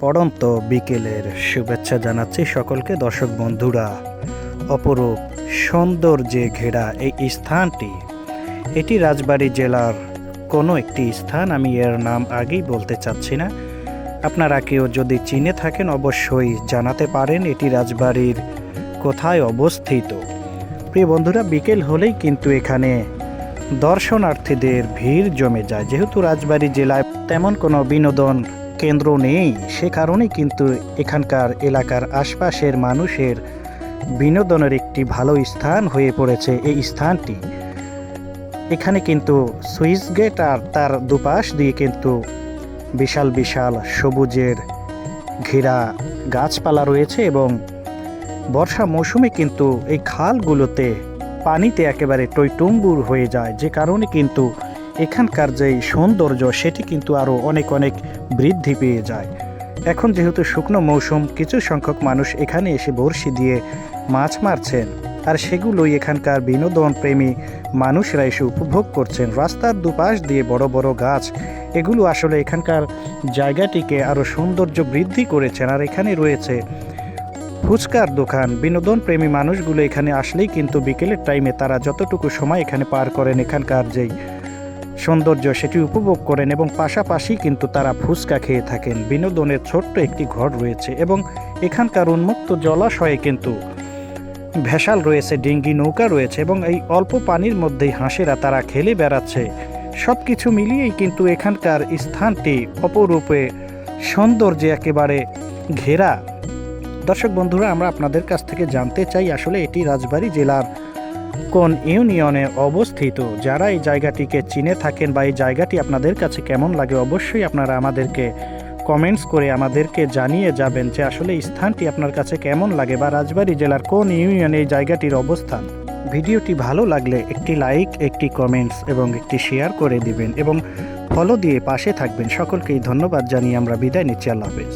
পড়ন্ত বিকেলের শুভেচ্ছা জানাচ্ছি সকলকে। দর্শক বন্ধুরা, অপরূপ সৌন্দর্যে ঘেরা এই স্থানটি, এটি রাজবাড়ী জেলার কোনো একটি স্থান। আমি এর নাম আগেই বলতে চাচ্ছি না। আপনারা কেউ যদি চিনে থাকেন অবশ্যই জানাতে পারেন এটি রাজবাড়ির কোথায় অবস্থিত। প্রিয় বন্ধুরা, বিকেল হলেই কিন্তু এখানে দর্শনার্থীদের ভিড় জমে যায়। যেহেতু রাজবাড়ী জেলায় তেমন কোনো বিনোদন কেন্দ্র নেই, সে কারণে কিন্তু এখানকার এলাকার আশপাশের মানুষের বিনোদনের একটি ভালো স্থান হয়ে পড়েছে এই স্থানটি। এখানে কিন্তু সুইচ গেট আর তার দুপাশ দিয়ে কিন্তু বিশাল বিশাল সবুজের ঘেরা গাছপালা রয়েছে এবং বর্ষা মৌসুমে কিন্তু এই খালগুলোতে পানিতে একেবারে টইটুম্বুর হয়ে যায়, যে কারণে কিন্তু এখানকার যেই সৌন্দর্য সেটি কিন্তু আরও অনেক অনেক বৃদ্ধি পেয়ে যায়। এখন যেহেতু শুকনো মৌসুম, কিছু সংখ্যক মানুষ এখানে এসে বড়শি দিয়ে মাছ মারছেন, আর সেগুলোই এখানকার বিনোদন প্রেমী মানুষরা এসে উপভোগ করছেন। রাস্তার দুপাশ দিয়ে বড় বড় গাছ, এগুলো আসলে এখানকার জায়গাটিকে আরও সৌন্দর্য বৃদ্ধি করেছেন। আর এখানে রয়েছে ফুচকার দোকান। বিনোদন প্রেমী মানুষগুলো এখানে আসলেই কিন্তু বিকেলের টাইমে তারা যতটুকু সময় এখানে পার করেন, এখানকার যেই সৌন্দর্য সেটি উপভোগ করেন এবং পাশাপাশি কিন্তু তারা ফুচকা খেয়ে থাকেন। বিনোদনের ছোট্ট একটি ঘর রয়েছে এবং এখানকার উন্মুক্ত জলাশয়ে কিন্তু ভেসাল রয়েছে, ডিঙ্গি নৌকা রয়েছে এবং এই অল্প পানির মধ্যেই হাঁসেরা তারা খেলে বেড়াচ্ছে। সব কিছু মিলিয়েই কিন্তু এখানকার স্থানটি অপরূপে সৌন্দর্যে একেবারে ঘেরা। দর্শক বন্ধুরা, আমরা আপনাদের কাছ থেকে জানতে চাই আসলে এটি রাজবাড়ী জেলার কোন ইউনিয়নে অবস্থিত। যারা এই জায়গাটিকে চিনে থাকেন বা এই জায়গাটি আপনাদের কাছে কেমন লাগে, অবশ্যই আপনারা আমাদেরকে কমেন্টস করে আমাদেরকে জানিয়ে যাবেন যে আসলে এই স্থানটি আপনার কাছে কেমন লাগে বা রাজবাড়ী জেলার কোন ইউনিয়নে এই জায়গাটির অবস্থান। ভিডিওটি ভালো লাগলে একটি লাইক, একটি কমেন্টস এবং একটি শেয়ার করে দিবেন এবং ফলো দিয়ে পাশে থাকবেন। সকলকেই ধন্যবাদ জানিয়ে আমরা বিদায় নিচ্ছি। আল্লাহ হাফেজ।